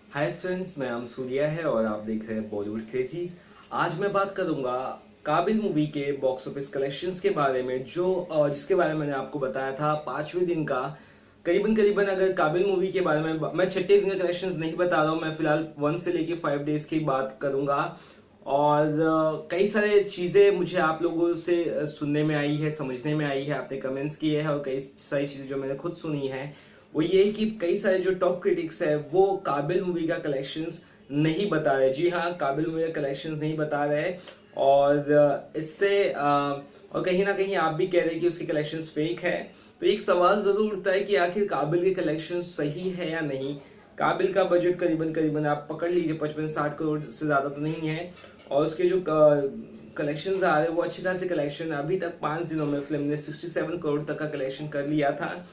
Hi friends, मैं नाम सूर्या है और आप देख रहे हैं बॉलीवुड क्रेजीज। आज मैं बात करूंगा काबिल मूवी के बॉक्स ऑफिस कलेक्शंस के बारे में, जो जिसके बारे में मैंने आपको बताया था पांचवें दिन का। करीबन करीबन अगर काबिल मूवी के बारे में मैं छठे दिन का कलेक्शंस नहीं बता रहा हूँ, मैं फिलहाल 1 से लेके 5 डेज की बात करूंगा। और कई सारे चीज़ें मुझे आप लोगों से सुनने में आई है, समझने में आई है, आपने कमेंट्स किए हैं और कई सारी चीज़ें जो मैंने खुद सुनी है वो ये है कि कई सारे जो टॉप क्रिटिक्स है वो काबिल मूवी का कलेक्शंस नहीं बता रहे। जी हाँ, काबिल मूवी का कलेक्शंस नहीं बता रहे। और इससे और कहीं ना कहीं आप भी कह रहे हैं कि उसके कलेक्शंस फेक है। तो एक सवाल जरूर उठता है कि आखिर काबिल के कलेक्शंस सही है या नहीं। काबिल का बजट करीबन करीबन आप पकड़ लीजिए 55-60 करोड़ से ज़्यादा तो नहीं है। और उसके जो कलेक्शंस आ रहे हैं वो अच्छे खासे कलेक्शन। अभी तक 5 दिनों में फिल्म ने 67 करोड़ तक का कलेक्शन कर लिया था।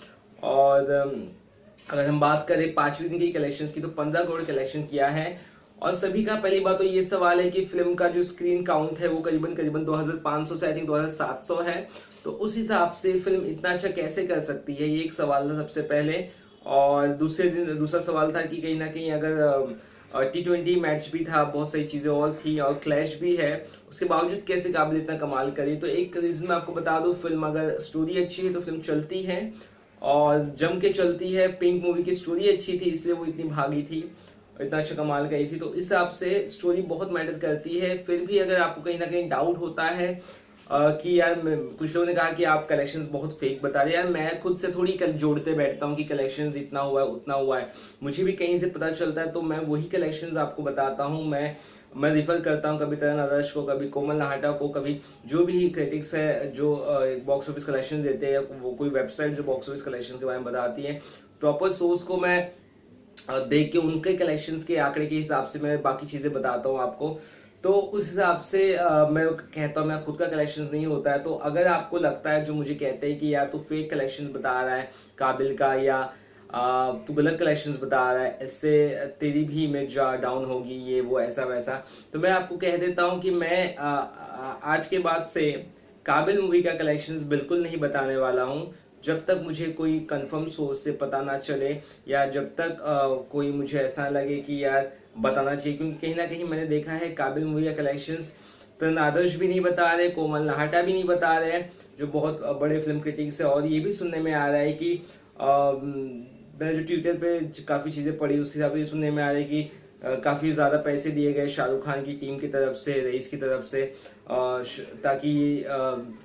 और अगर हम बात करें पांचवें दिन की कलेक्शंस की तो 15 करोड़ कलेक्शन किया है। और सभी का पहली बात तो ये सवाल है कि फिल्म का जो स्क्रीन काउंट है वो करीबन करीबन 2500 से आई थिंक 2700 है। तो उस हिसाब से फिल्म इतना अच्छा कैसे कर सकती है, ये एक सवाल था सबसे पहले। और दूसरा सवाल था कि कहीं ना कहीं अगर T20 मैच भी था, बहुत सारी चीजें और थी और क्लैश भी है, उसके बावजूद कैसे काबिल इतना कमाल करी। तो एक रीजन मैं आपको बता दूं, फिल्म अगर स्टोरी अच्छी है तो फिल्म चलती है और जम के चलती है। पिंक मूवी की स्टोरी अच्छी थी इसलिए वो इतनी भागी थी, इतना अच्छा कमाल गई थी। तो इस हिसाब से स्टोरी बहुत मैटर करती है। फिर भी अगर आपको कहीं ना कहीं डाउट होता है कि यार कुछ लोगों ने कहा कि आप कलेक्शंस बहुत फेक बता रहे हैं, यार मैं खुद से थोड़ी जोड़ते बैठता हूँ कि कलेक्शंस इतना हुआ है उतना हुआ है। मुझे भी कहीं से पता चलता है तो मैं वही कलेक्शंस आपको बताता हूँ। मैं रिफर करता हूँ कभी तरन आदर्श को, कभी कोमल नाहटा को, कभी जो भी क्रिटिक्स है जो बॉक्स ऑफिस कलेक्शन देते हैं, वो कोई वेबसाइट जो बॉक्स ऑफिस कलेक्शन के बारे में बताती है, प्रॉपर सोर्स को मैं देख के उनके कलेक्शंस के आंकड़े के हिसाब से मैं बाकी चीजें बताता हूँ आपको। तो उस हिसाब से मैं कहता हूँ, मैं खुद का कलेक्शंस नहीं होता है। तो अगर आपको लगता है जो मुझे कहते हैं कि यार तू फेक कलेक्शंस बता रहा है काबिल का, या तू गलत कलेक्शंस बता रहा है, इससे तेरी भी इमेज डाउन होगी, ये वो ऐसा वैसा, तो मैं आपको कह देता हूँ कि मैं आज के बाद से काबिल मूवी का कलेक्शंस बिल्कुल नहीं बताने वाला हूँ जब तक मुझे कोई कंफर्म सोर्स से पता ना चले, या जब तक कोई मुझे ऐसा लगे कि यार बताना चाहिए। क्योंकि कहीं ना कहीं मैंने देखा है काबिल मूवी का कलेक्शंस तरुण आदर्श भी नहीं बता रहे, कोमल नाहटा भी नहीं बता रहे, जो बहुत बड़े फिल्म क्रिटिक्स है। और ये भी सुनने में आ रहा है कि मैंने जो ट्विटर पे काफी चीजें पढ़ी उस हिसाब से सुनने में आ रहा है कि काफी ज्यादा पैसे दिए गए शाहरुख खान की टीम की तरफ से, रईस की तरफ से, ताकि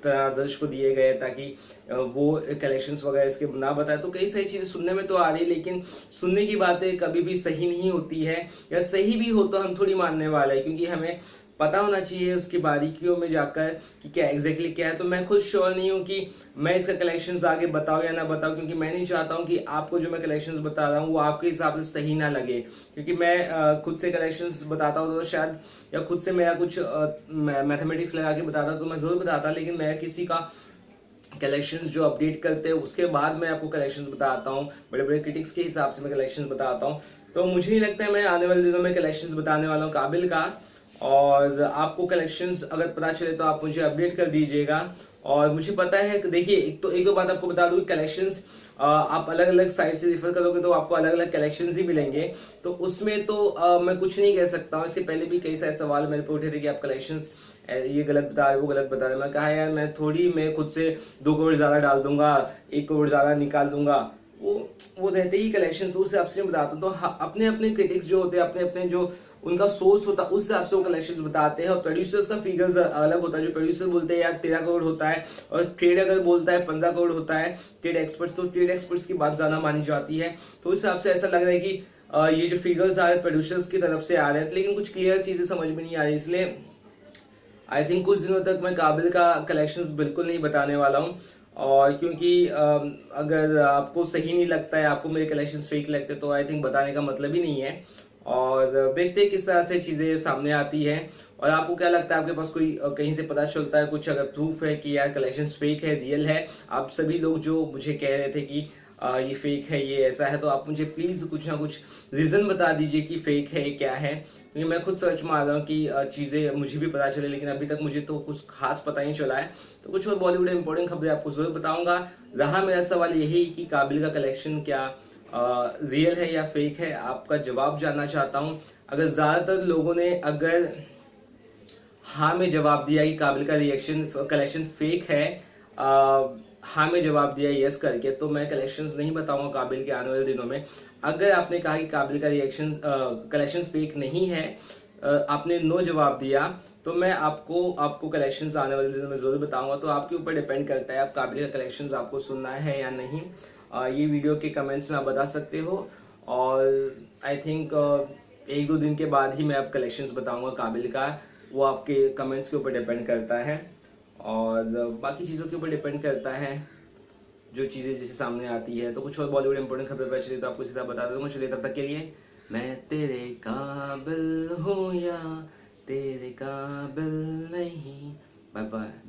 तरुण आदर्श को दिए गए ताकि वो कलेक्शंस वगैरह इसके ना बताए। तो कई सारी चीजें सुनने में तो आ रही है, लेकिन सुनने की बातें कभी भी सही नहीं होती है, या सही भी हो तो हम थोड़ी मानने वाले हैं, क्योंकि हमें पता होना चाहिए उसकी बारीकियों में जाकर कि क्या एग्जैक्टली क्या है। तो मैं खुद श्योर नहीं हूँ कि मैं इसका कलेक्शंस आगे बताऊँ या ना बताऊँ, क्योंकि मैं नहीं चाहता हूँ कि आपको जो मैं कलेक्शंस बता रहा हूँ वो आपके हिसाब से सही ना लगे। क्योंकि मैं खुद से कलेक्शंस बताता हूँ तो शायद, या खुद से मेरा कुछ मैथमेटिक्स लगा के बताता तो मैं जरूर बताता, लेकिन मैं किसी का कलेक्शंस जो अपडेट करते हैं उसके बाद मैं आपको कलेक्शंस बताता हूँ, बड़े बड़े क्रिटिक्स के हिसाब से मैं कलेक्शंस बताता हूँ। तो मुझे नहीं लगता है मैं आने वाले दिनों में कलेक्शंस बताने वाला हूँ काबिल का। और आपको कलेक्शंस अगर पता चले तो आप मुझे अपडेट कर दीजिएगा। और मुझे पता है कि देखिए, एक दो बात आपको बता दूं कि कलेक्शंस आप अलग अलग साइट से रेफर करोगे तो आपको अलग अलग कलेक्शंस ही मिलेंगे। तो उसमें तो मैं कुछ नहीं कह सकता हूँ। इसके पहले भी कई सारे सवाल मेरे पे उठे थे कि आप कलेक्शंस ये गलत बता रहे, वो गलत बता रहे। मैं कहा यार मैं खुद से 2 करोड़ ज्यादा डाल दूंगा, 1 करोड़ ज्यादा निकाल दूंगा, वो वो रहते ही कलेक्शन उस हिसाब से बताता हूँ। तो अपने अपने क्रिटिक्स जो होते हैं, अपने अपने जो उनका सोर्स होता है, उस हिसाब से वो कलेक्शन बताते हैं। और प्रोड्यूसर्स का फिगर्स अलग होता है। जो प्रोड्यूसर बोलते हैं यार 13 करोड़ होता है, और ट्रेड अगर बोलता है 15 करोड़ होता है, ट्रेड एक्सपर्ट्स, तो ट्रेड एक्सपर्ट्स की बात ज्यादा मानी जाती है। तो उस हिसाब से ऐसा लग रहा है कि ये जो फिगर्स आ रहे हैं प्रोड्यूसर्स की तरफ से आ रहे हैं, लेकिन कुछ क्लियर चीजें समझ में नहीं आ रही। इसलिए आई थिंक कुछ दिनों तक मैं काबिल का कलेक्शंस बिल्कुल नहीं बताने वाला हूँ। और क्योंकि अगर आपको सही नहीं लगता है, आपको मेरे कलेक्शंस फेक लगते तो आई थिंक बताने का मतलब ही नहीं है। और देखते हैं किस तरह से चीजें सामने आती है। और आपको क्या लगता है, आपके पास कोई कहीं से पता चलता है कुछ, अगर प्रूफ है कि यार कलेक्शंस फेक है, रियल है, आप सभी लोग जो मुझे कह रहे थे कि ये फेक है, ये ऐसा है, तो आप मुझे प्लीज कुछ ना कुछ रीजन बता दीजिए कि फेक है क्या है। क्योंकि मैं खुद सर्च मार रहा हूँ कि चीजें मुझे भी पता चले, लेकिन अभी तक मुझे तो कुछ खास पता नहीं चला है। तो कुछ और बॉलीवुड इंपॉर्टेंट खबरें आपको जरूर बताऊंगा। रहा मेरा सवाल यही कि काबिल का कलेक्शन क्या रियल है या फेक है, आपका जवाब जानना चाहता हूँ। अगर ज़्यादातर लोगों ने अगर हाँ में जवाब दिया कि काबिल का रिएक्शन कलेक्शन फेक है, हाँ में जवाब दिया यस करके, तो मैं कलेक्शंस नहीं बताऊंगा काबिल के आने वाले दिनों में। अगर आपने कहा कि काबिल का रिएक्शन कलेक्शन फेक नहीं है, आपने नो जवाब दिया, तो मैं आपको कलेक्शंस आने वाले दिनों में ज़रूर बताऊंगा। तो आपके ऊपर डिपेंड करता है आप काबिल का कलेक्शंस आपको सुनना है या नहीं। ये वीडियो के कमेंट्स में आप बता सकते हो, और आई थिंक 1-2 दिन के बाद ही मैं अब कलेक्शंस बताऊंगा काबिल का। वो आपके कमेंट्स के ऊपर डिपेंड करता है, और बाकी चीज़ों के ऊपर डिपेंड करता है, जो चीज़ें जैसे सामने आती है। तो कुछ और बॉलीवुड इंपॉर्टेंट खबर पता चली तो आपको सीधा बता दूंगा। चलिए, तब तक के लिए मैं तेरे काबिल हूँ या तेरे काबिल नहीं। Bye bye.